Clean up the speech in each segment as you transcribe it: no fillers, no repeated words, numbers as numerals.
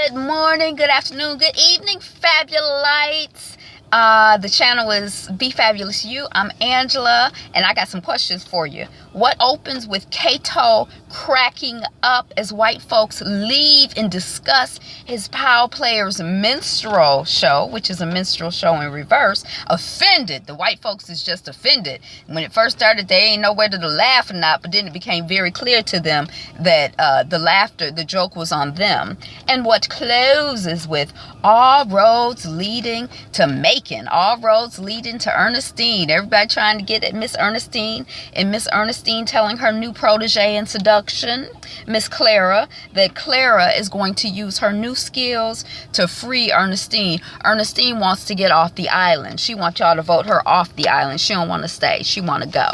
Good morning, good afternoon, good evening, Fabulites. The channel is Be Fabulous You. I'm Angela, and I got some questions for you. What opens with Kato cracking up as white folks leave and discuss his Pow Players minstrel show, which is a minstrel show in reverse, offended? The white folks is just offended. When it first started, they ain't know whether to laugh or not, but then it became very clear to them that the joke was on them. And what closes with all roads leading to Macon, all roads leading to Ernestine. Everybody trying to get at Miss Ernestine, and Miss Ernestine telling her new protege in seduction, Miss Clara, that Clara is going to use her new skills to free Ernestine. Ernestine wants to get off the island. She wants y'all to vote her off the island. She don't want to stay. She want to go.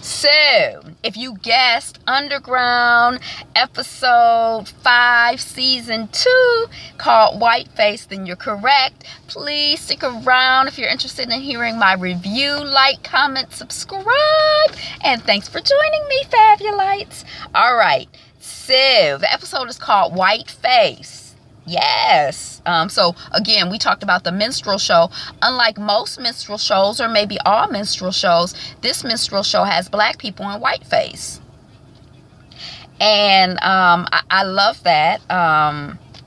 So, if you guessed Underground episode 5 season 2 called Whiteface, then you're correct. Please stick around if you're interested in hearing my review. Like, comment, subscribe, and thanks for joining me, Fabulites. All right, so the episode is called Whiteface. Yes. So again, we talked about the minstrel show. Unlike most minstrel shows, or maybe all minstrel shows, this minstrel show has black people in whiteface. And I love that.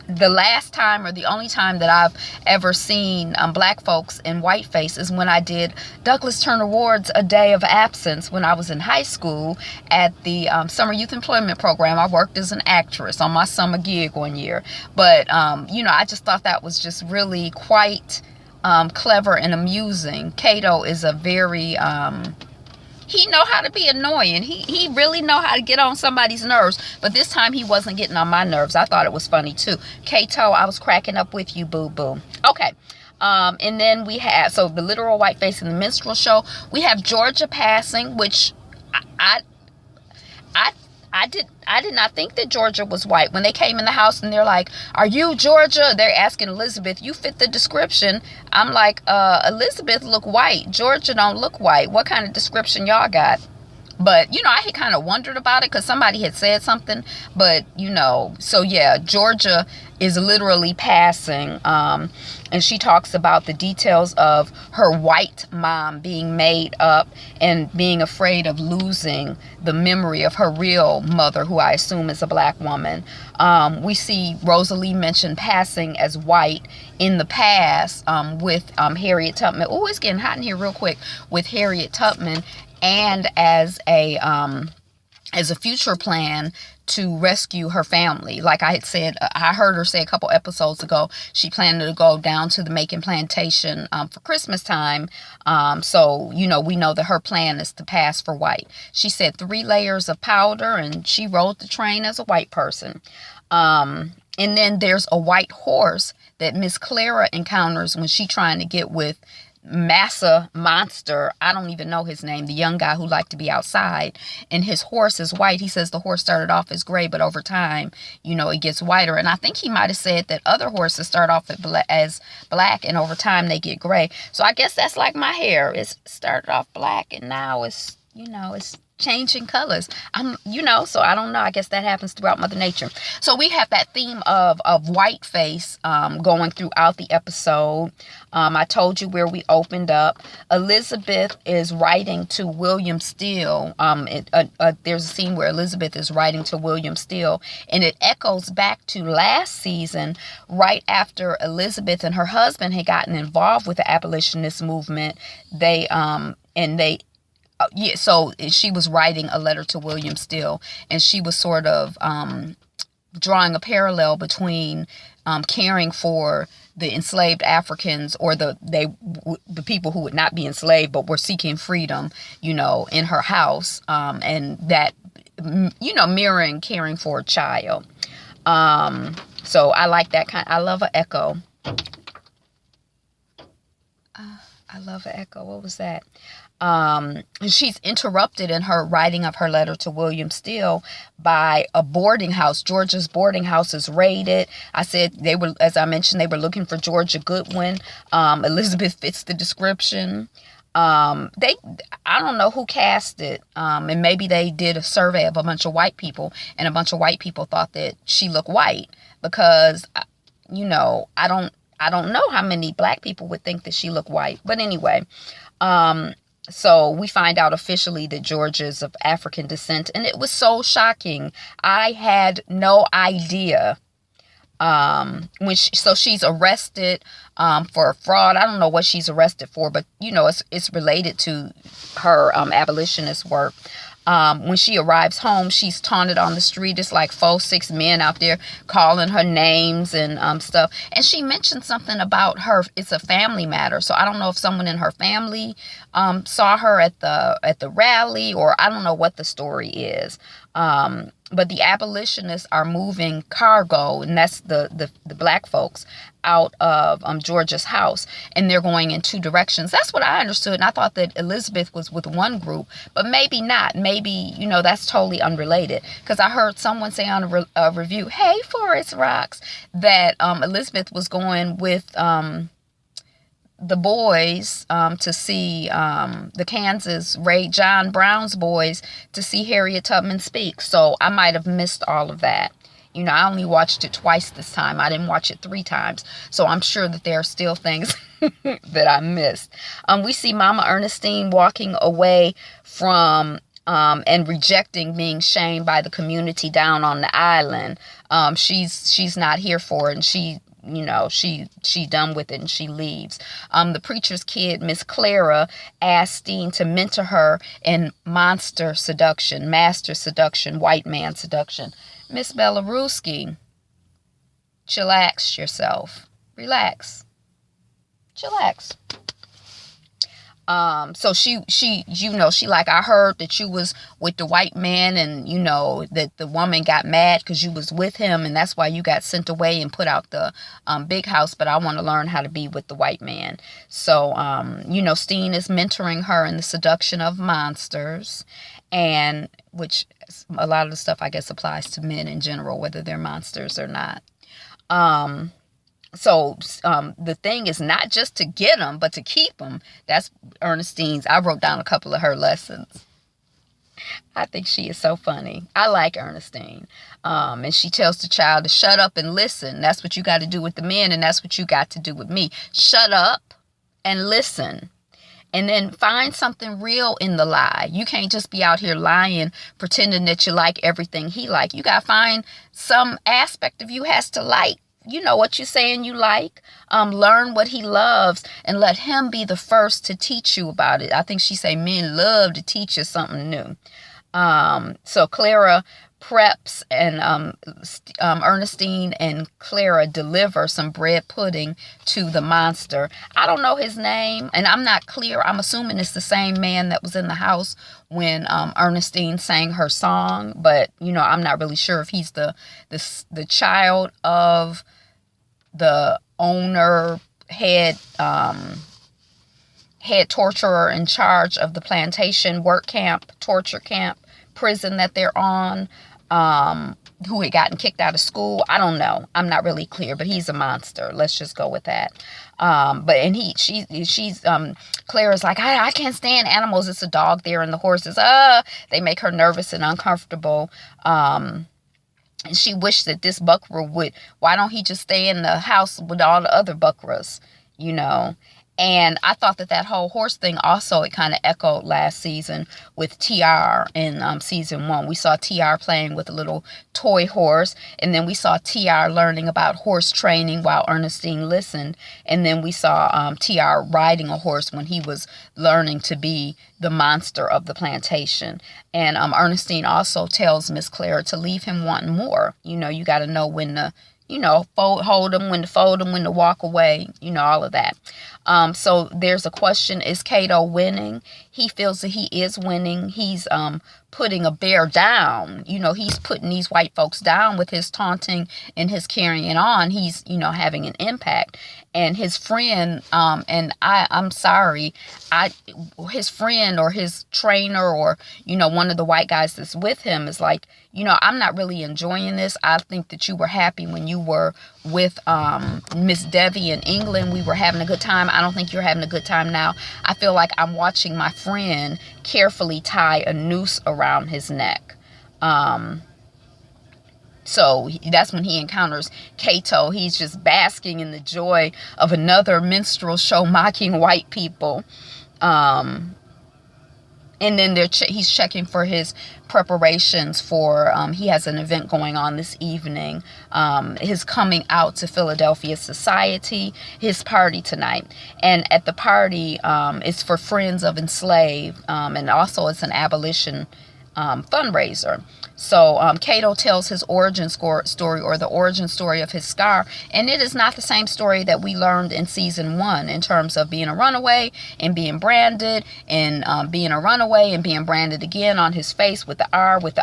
The last time, or the only time that I've ever seen black folks in whiteface is when I did Douglas Turner Ward's A Day of Absence when I was in high school at the Summer Youth Employment Program. I worked as an actress on my summer gig one year. But, I just thought that was just really quite clever and amusing. Kato is a very... he know how to be annoying. He really know how to get on somebody's nerves. But this time he wasn't getting on my nerves. I thought it was funny too. Kato, I was cracking up with you, boo-boo. Okay. And then we have, so the literal whiteface in the minstrel show. We have Georgia passing, which I did not think that Georgia was white. When they came in the house and they're like, "Are you Georgia?" They're asking Elizabeth, "You fit the description." I'm like, Elizabeth look white. Georgia don't look white. What kind of description y'all got? But, I had kind of wondered about it because somebody had said something. But, so yeah, Georgia is literally passing. And she talks about the details of her white mom being made up and being afraid of losing the memory of her real mother, who I assume is a black woman. We see Rosalie mentioned passing as white in the past with Harriet Tubman. Oh, it's getting hot in here real quick. With Harriet Tubman. And as a future plan to rescue her family. Like I had said, I heard her say a couple episodes ago, she planned to go down to the Macon plantation for Christmas time. So, we know that her plan is to pass for white. She said 3 layers of powder, and she rode the train as a white person. And then there's a white horse that Miss Clara encounters when she's trying to get with Massa Monster. I don't even know his name, the young guy who liked to be outside, and his horse is white. He says the horse started off as gray, but over time, it gets whiter. And I think he might have said that other horses start off as black, and over time they get gray. So I guess that's like my hair. It started off black, and now it's changing colors. So I don't know. I guess that happens throughout Mother Nature. So we have that theme of whiteface going throughout the episode. I told you where we opened up. Elizabeth is writing to William Steele. There's a scene where Elizabeth is writing to William Steele, and it echoes back to last season, right after Elizabeth and her husband had gotten involved with the abolitionist movement. So she was writing a letter to William Steele, and she was sort of drawing a parallel between caring for the enslaved Africans, or the people who would not be enslaved but were seeking freedom, in her house, and that, mirroring caring for a child. So I like that kind. I love an echo. I love an echo. What was that? She's interrupted in her writing of her letter to William Steele by a boarding house. Georgia's boarding house is raided. I said as I mentioned, they were looking for Georgia Goodwin. Elizabeth fits the description. I don't know who cast it. And maybe they did a survey of a bunch of white people, and a bunch of white people thought that she looked white because I don't know how many black people would think that she looked white. But anyway, so we find out officially that Georgia is of African descent, and it was so shocking. I had no idea. So she's arrested for fraud. I don't know what she's arrested for, but it's related to her abolitionist work. When she arrives home, she's taunted on the street. It's like 4-6 men out there calling her names and stuff. And she mentioned something about her. It's a family matter. So I don't know if someone in her family saw her at the rally, or I don't know what the story is. But the abolitionists are moving cargo, and that's the black folks, out of Georgia's house, and they're going in 2 directions. That's what I understood, and I thought that Elizabeth was with one group, but maybe not. Maybe, that's totally unrelated, because I heard someone say on a review, hey, Forest Rocks, that Elizabeth was going with the boys to see the Kansas Ray John Brown's boys to see Harriet Tubman speak. So I might have missed all of that. I only watched it twice this time. I didn't watch it 3 times. So I'm sure that there are still things that I missed. We see Mama Ernestine walking away from and rejecting being shamed by the community down on the island. She's not here for it, and she done with it, and she leaves. The preacher's kid, Miss Clara, asked Steen to mentor her in master seduction, white man seduction. Miss Belaruski, chillax yourself. Relax. Chillax. So she like, I heard that you was with the white man, and that the woman got mad because you was with him, and that's why you got sent away and put out the big house, but I want to learn how to be with the white man. So Steen is mentoring her in the seduction of monsters, and which a lot of the stuff I guess applies to men in general, whether they're monsters or not. So the thing is not just to get them, but to keep them. That's Ernestine's. I wrote down a couple of her lessons. I think she is so funny. I like Ernestine. And she tells the child to shut up and listen. That's what you got to do with the men, and that's what you got to do with me. Shut up and listen. And then find something real in the lie. You can't just be out here lying, pretending that you like everything he like. You got to find some aspect of you has to like. What you're saying you like. Learn what he loves and let him be the first to teach you about it. I think she say men love to teach you something new. So Clara preps, and Ernestine and Clara deliver some bread pudding to the monster. I don't know his name, and I'm not clear. I'm assuming it's the same man that was in the house when Ernestine sang her song, but I'm not really sure if he's the child of the owner, head torturer in charge of the plantation work camp, torture camp, prison that they're on, who had gotten kicked out of school. I don't know. I'm not really clear, but he's a monster. Let's just go with that. She's Clara's like, I can't stand animals. It's a dog there and the horses. They make her nervous and uncomfortable. And she wished that this buckra would, why don't he just stay in the house with all the other buckras, And I thought that whole horse thing also, it kind of echoed last season with TR in season 1. We saw TR playing with a little toy horse, and then we saw TR learning about horse training while Ernestine listened, and then we saw TR riding a horse when he was learning to be the monster of the plantation. And Ernestine also tells Miss Clara to leave him wanting more. You got to know when to hold them, when to fold them, when to walk away, all of that. So there's a question, is Cato winning? He feels that he is winning. He's putting a bear down. He's putting these white folks down with his taunting and his carrying on. He's, having an impact. And his friend, and I'm sorry, his friend or his trainer or, one of the white guys that's with him is like, I'm not really enjoying this. I think that you were happy when you were with Miss Devi in England. We were having a good time. I don't think you're having a good time now. I feel like I'm watching my friend carefully tie a noose around his neck. So that's when he encounters Cato. He's just basking in the joy of another minstrel show mocking white people. And then he's checking for his preparations for, he has an event going on this evening, his coming out to Philadelphia society, his party tonight. And at the party, it's for friends of enslaved, and also it's an abolition fundraiser. So Cato tells his origin story, or the origin story of his scar, and it is not the same story that we learned in season 1 in terms of being a runaway and being branded, and being a runaway and being branded again on his face with the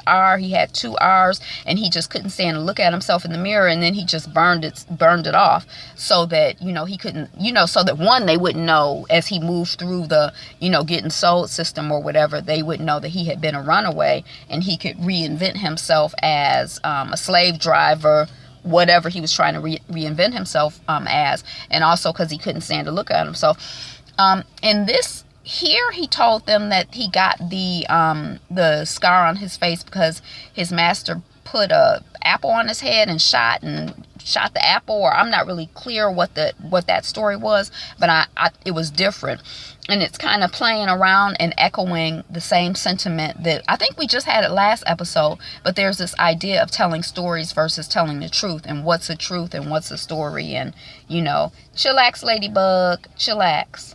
R. He had 2 R's, and he just couldn't stand to look at himself in the mirror, and then he just burned it off, so that, he couldn't, so that one, they wouldn't know as he moved through the, getting sold system or whatever, they wouldn't know that he had been a runaway, and he could reinvent himself as a slave driver, whatever he was trying to reinvent himself as, and also because he couldn't stand to look at himself. In this here, he told them that he got the scar on his face because his master put a apple on his head and shot the apple, or I'm not really clear what that story was, but it was different. And it's kind of playing around and echoing the same sentiment that I think we just had it last episode. But there's this idea of telling stories versus telling the truth, and what's the truth and what's the story. And, chillax, ladybug, chillax.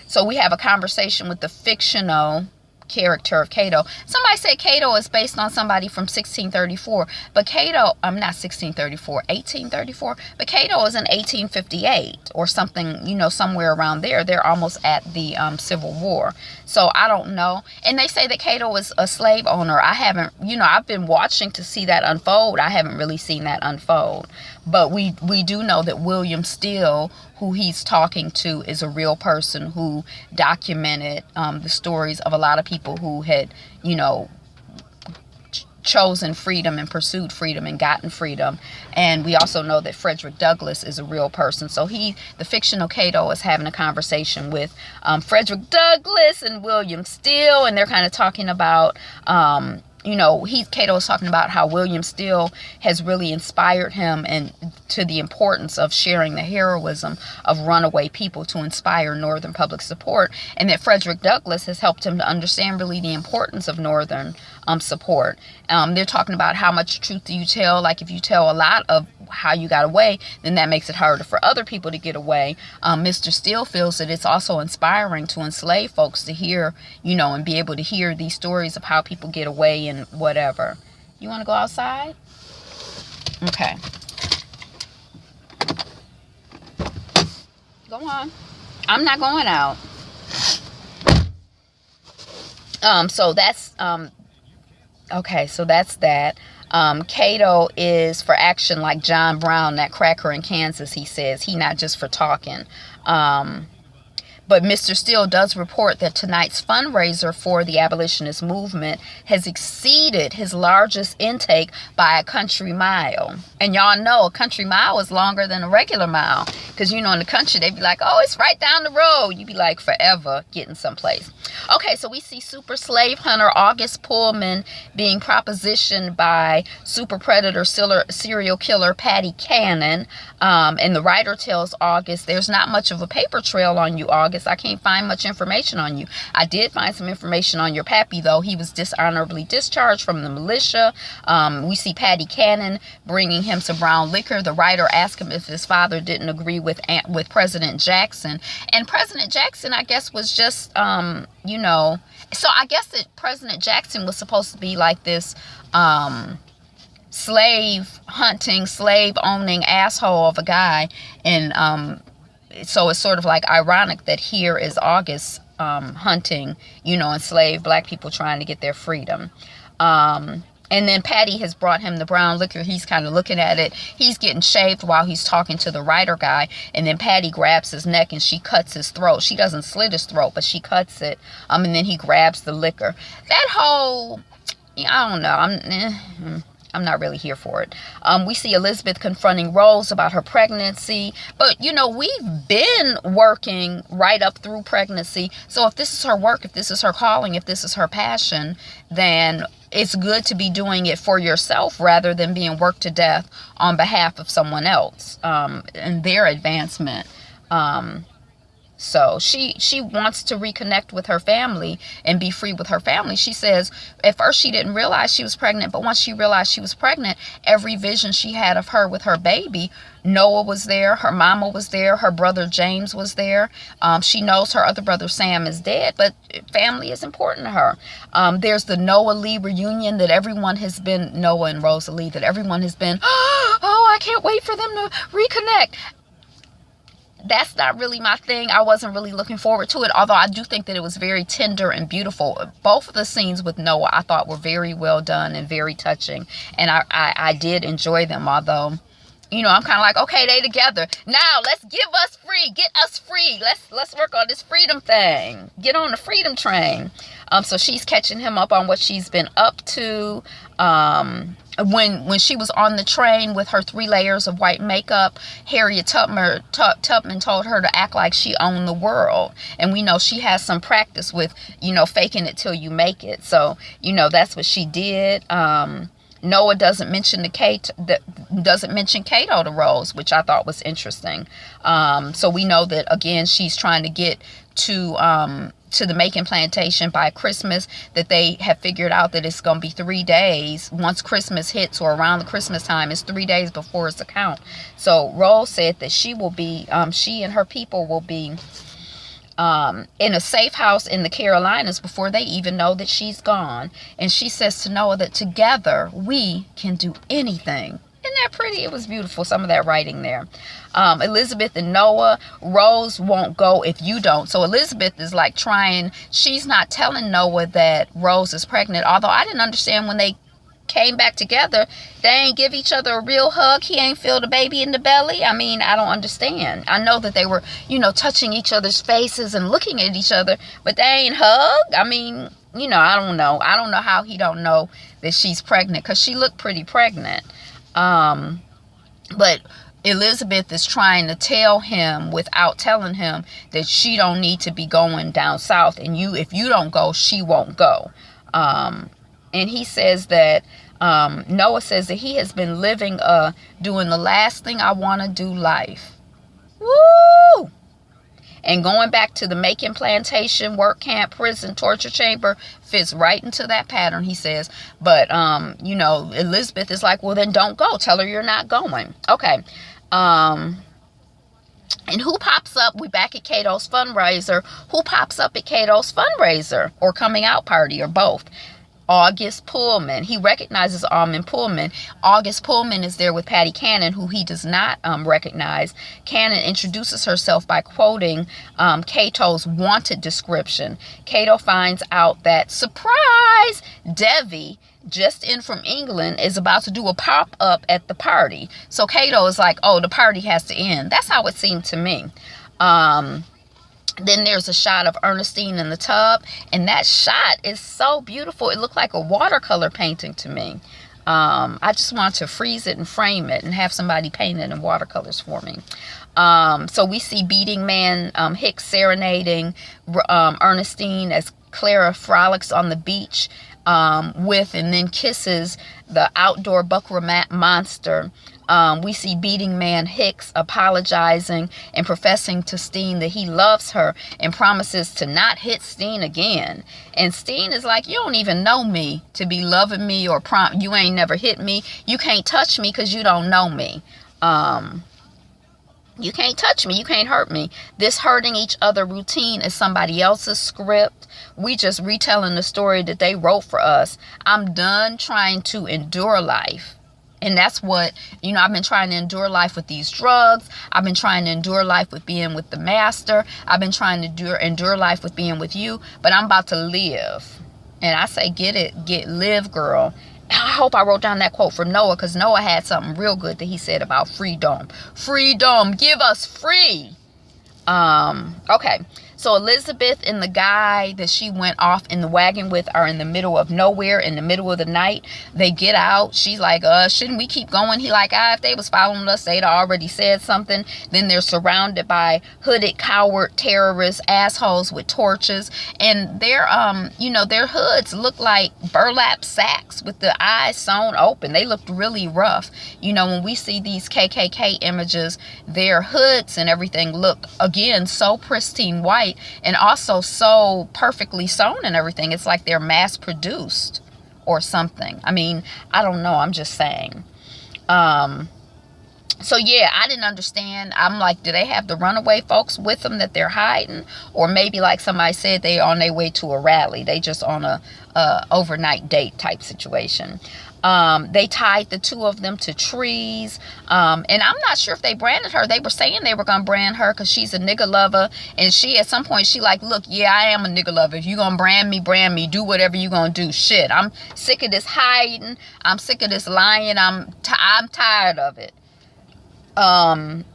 So we have a conversation with the fictional character of Cato. Somebody said Cato is based on somebody from 1634, but Cato, I'm not 1634, 1834, but Cato is in 1858 or something, somewhere around there. They're almost at the Civil War. So I don't know. And they say that Cato was a slave owner. I haven't, I've been watching to see that unfold. I haven't really seen that unfold. But we do know that William Steele, who he's talking to, is a real person who documented the stories of a lot of people who had, chosen freedom and pursued freedom and gotten freedom. And we also know that Frederick Douglass is a real person. So the fictional Cato, is having a conversation with Frederick Douglass and William Steele, and they're kind of talking about Cato is talking about how William Steele has really inspired him, and to the importance of sharing the heroism of runaway people to inspire Northern public support, and that Frederick Douglass has helped him to understand really the importance of Northern support. They're talking about how much truth do you tell. Like, if you tell a lot of how you got away, then that makes it harder for other people to get away. Mr. Steele feels that it's also inspiring to enslaved folks to hear, and be able to hear these stories of how people get away and whatever. You want to go outside? Okay. Go on. I'm not going out. So that's okay, so that's that. Cato is for action like John Brown, that cracker in Kansas, he says. He not just for talking. But Mr. Steele does report that tonight's fundraiser for the abolitionist movement has exceeded his largest intake by a country mile. And y'all know a country mile is longer than a regular mile. Because, in the country, they be like, oh, it's right down the road. You be like forever getting someplace. Okay, so we see super slave hunter August Pullman being propositioned by super predator serial killer Patty Cannon. And the writer tells August, there's not much of a paper trail on you, August. I can't find much information on you. I did find some information on your pappy, though. He was dishonorably discharged from the militia. We see Patty Cannon bringing him some brown liquor. The writer asked him if his father didn't agree with President Jackson. And President Jackson, I guess, was just, so I guess that President Jackson was supposed to be like this slave hunting, slave owning asshole of a guy. And so it's sort of like ironic that here is August hunting, enslaved black people trying to get their freedom. And then Patty has brought him the brown liquor. He's kind of looking at it. He's getting shaved while he's talking to the writer guy. And then Patty grabs his neck and she cuts his throat. She doesn't slit his throat, but she cuts it. And then he grabs the liquor. That whole, I don't know. I'm not really here for it. We see Elizabeth confronting Rose about her pregnancy. But, you know, we've been working right up through pregnancy. So if this is her work, if this is her calling, if this is her passion, then it's good to be doing it for yourself rather than being worked to death on behalf of someone else and their advancement. So she wants to reconnect with her family and be free with her family. She says at first she didn't realize she was pregnant, but once she realized she was pregnant, every vision she had of her with her baby, Noah was there, her mama was there, her brother James was there. She knows her other brother Sam is dead, but family is important to her. There's the Noah Lee reunion that everyone has been, Noah and Rosalie, that everyone has been, oh, I can't wait for them to reconnect. That's not really my thing. I wasn't really looking forward to it, although I do think that it was very tender and beautiful. Both of the scenes with Noah I thought were very well done and very touching, and I did enjoy them, although, you know, I'm kind of like, okay, they together now, let's get us free, let's work on this freedom thing, get on the freedom train. So she's catching him up on what she's been up to. When she was on the train with her 3 layers of white makeup, Harriet Tubman told her to act like she owned the world. And we know she has some practice with, you know, faking it till you make it. So, you know, that's what she did. Noah doesn't mention Cato to Rose, which I thought was interesting. So we know that, again, she's trying to get to the Macon plantation by Christmas, that they have figured out that it's going to be 3 days. Once Christmas hits, or around the Christmas time, it's 3 days before it's a count. So Rose said that she and her people will be in a safe house in the Carolinas before they even know that she's gone. And she says to Noah that together we can do anything. Isn't that pretty? It was beautiful, some of that writing there. Elizabeth and Noah, Rose won't go if you don't. So Elizabeth is like she's not telling Noah that Rose is pregnant, although I didn't understand when they came back together, they ain't give each other a real hug. He ain't feel the baby in the belly. I mean, I don't understand. I know that they were, you know, touching each other's faces and looking at each other, but they ain't hug. I mean, you know, I don't know how he don't know that she's pregnant, because she looked pretty pregnant. But Elizabeth is trying to tell him without telling him that she don't need to be going down south, and if you don't go, she won't go. And he says that Noah says that he has been living doing the last thing I want to do life. Woo! And going back to the Macon plantation, work camp, prison, torture chamber fits right into that pattern, he says. But, you know, Elizabeth is like, well, then don't go. Tell her you're not going. Okay. And who pops up? We back at Cato's fundraiser. Who pops up at Cato's fundraiser or coming out party, or both? August Pullman. He recognizes Almond Pullman. August Pullman is there with Patty Cannon, who he does not recognize. Cannon introduces herself by quoting Cato's wanted description. Cato finds out that, surprise, Devi, just in from England, is about to do a pop-up at the party. So Cato is like, oh, the party has to end. That's how it seemed to me. Then there's a shot of Ernestine in the tub, and that shot is so beautiful. It looked like a watercolor painting to me. I just want to freeze it and frame it and have somebody paint it in watercolors for me. So we see beating man Hicks serenading Ernestine as Clara frolics on the beach with and then kisses the outdoor buckra monster. We see beating man Hicks apologizing and professing to Steen that he loves her and promises to not hit Steen again. And Steen is like, you don't even know me to be loving me, or you ain't never hit me. You can't touch me because you don't know me. You can't touch me. You can't hurt me. This hurting each other routine is somebody else's script. We just retelling the story that they wrote for us. I'm done trying to endure life. And that's what, you know, I've been trying to endure life with these drugs. I've been trying to endure life with being with the master. I've been trying to endure life with being with you. But I'm about to live. And I say, live, girl. I hope I wrote down that quote from Noah, because Noah had something real good that he said about freedom. Freedom, give us free. Okay. So Elizabeth and the guy that she went off in the wagon with are in the middle of nowhere, in the middle of the night. They get out. She's like, shouldn't we keep going? He like, if they was following us, they'd already said something. Then they're surrounded by hooded, coward, terrorists, assholes with torches. And their, their hoods look like burlap sacks with the eyes sewn open. They looked really rough. When we see these KKK images, their hoods and everything look, again, so pristine white and also so perfectly sewn and everything. It's like they're mass produced or something. I mean, I don't know. I'm just saying. So yeah, I didn't understand. I'm like, do they have the runaway folks with them that they're hiding? Or maybe like somebody said, they on their way to a rally. They just on a overnight date type situation. They tied the two of them to trees. And I'm not sure if they branded her. They were saying they were going to brand her because she's a nigga lover. And she, at some point, she like, look, yeah, I am a nigga lover. If you going to brand me, do whatever you going to do. Shit, I'm sick of this hiding. I'm sick of this lying. I'm tired of it.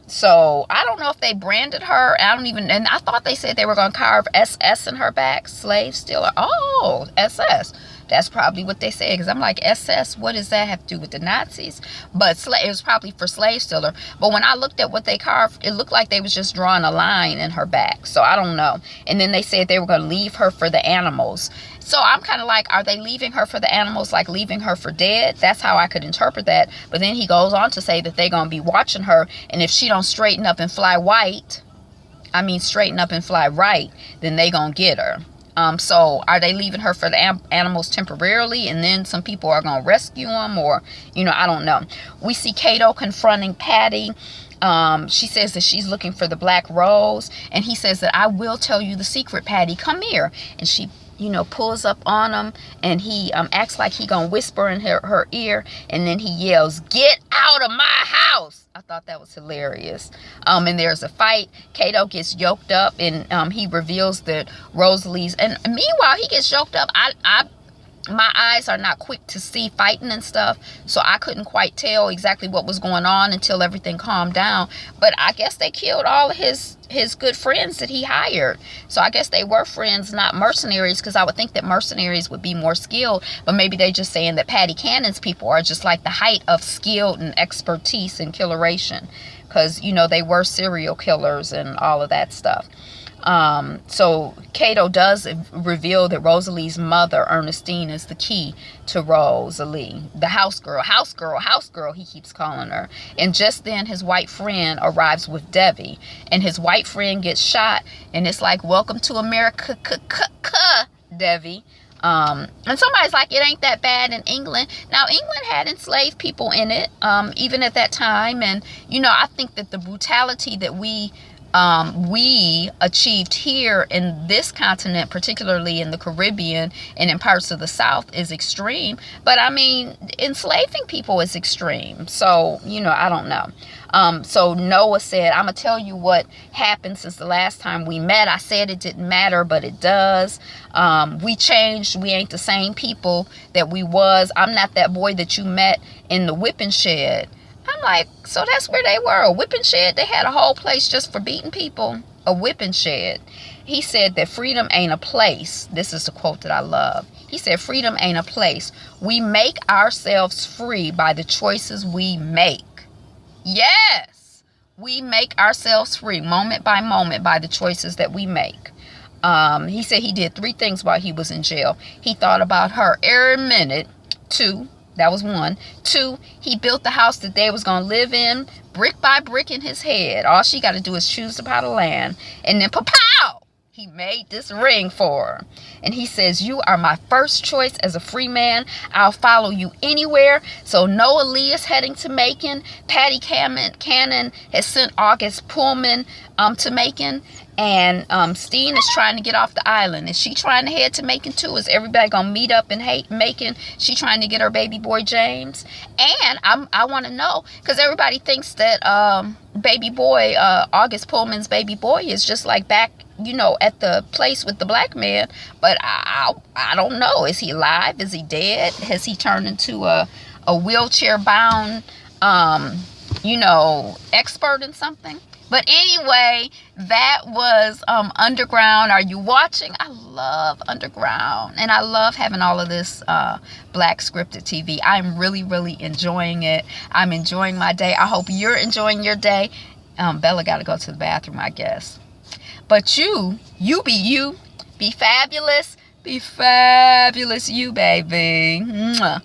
So I don't know if they branded her. And I thought they said they were going to carve SS in her back. Slave stealer. Oh, SS. That's probably what they said, because I'm like, SS, what does that have to do with the Nazis? But it was probably for slave stealer. But when I looked at what they carved, it looked like they was just drawing a line in her back. So I don't know. And then they said they were going to leave her for the animals. So I'm kind of like, are they leaving her for the animals, like leaving her for dead? That's how I could interpret that. But then he goes on to say that they're going to be watching her. And if she don't straighten up and fly straighten up and fly right, then they going to get her. So are they leaving her for the animals temporarily, and then some people are going to rescue them, or, I don't know. We see Kato confronting Patty. She says that she's looking for the black rose, and he says that I will tell you the secret, Patty, come here. And she, pulls up on him, and he acts like he gonna whisper in her ear, and then he yells, "Get out of my house!" I thought that was hilarious. And there's a fight. Kato gets yoked up, and he reveals that Rosalie's, and meanwhile he gets yoked up. My eyes are not quick to see fighting and stuff, so I couldn't quite tell exactly what was going on until everything calmed down. But I guess they killed all of his good friends that he hired. So I guess they were friends, not mercenaries, because I would think that mercenaries would be more skilled. But maybe they just saying that Patty Cannon's people are just like the height of skilled and expertise in killeration, because they were serial killers and all of that stuff. So Kato does reveal that Rosalie's mother, Ernestine, is the key to Rosalie. The house girl, he keeps calling her. And just then his white friend arrives with Debbie, and his white friend gets shot, and it's like, welcome to America, Debbie. And somebody's like, it ain't that bad in England. Now, England had enslaved people in it, even at that time. And, I think that the brutality that we achieved here in this continent, particularly in the Caribbean and in parts of the South, is extreme. But I mean, enslaving people is extreme. So, I don't know. So Noah said, I'm going to tell you what happened since the last time we met. I said it didn't matter, but it does. We changed. We ain't the same people that we was. I'm not that boy that you met in the whipping shed. I'm like, so that's where they were, a whipping shed? They had a whole place just for beating people, a whipping shed. He said that freedom ain't a place. This is the quote that I love. He said, freedom ain't a place. We make ourselves free by the choices we make. Yes, we make ourselves free moment by moment by the choices that we make. He said he did 3 things while he was in jail. He thought about her every minute. 2, that was 1. 2, he built the house that they was going to live in, brick by brick in his head. All she got to do is choose the plot of land. And then, pow! He made this ring for her. And he says, you are my first choice as a free man. I'll follow you anywhere. So Noah Lee is heading to Macon. Patty Cannon has sent August Pullman to Macon. And Steen is trying to get off the island. Is she trying to head to Macon too? Is everybody going to meet up in Macon? She trying to get her baby boy James? And I want to know, because everybody thinks that baby boy, August Pullman's baby boy is just like back, at the place with the black man. But I don't know. Is he alive? Is he dead? Has he turned into a wheelchair bound, expert in something? But anyway, that was Underground. Are you watching? I love Underground. And I love having all of this black scripted TV. I'm really, really enjoying it. I'm enjoying my day. I hope you're enjoying your day. Bella got to go to the bathroom, I guess. But you be you. Be fabulous. Be fabulous, you, baby. Mwah.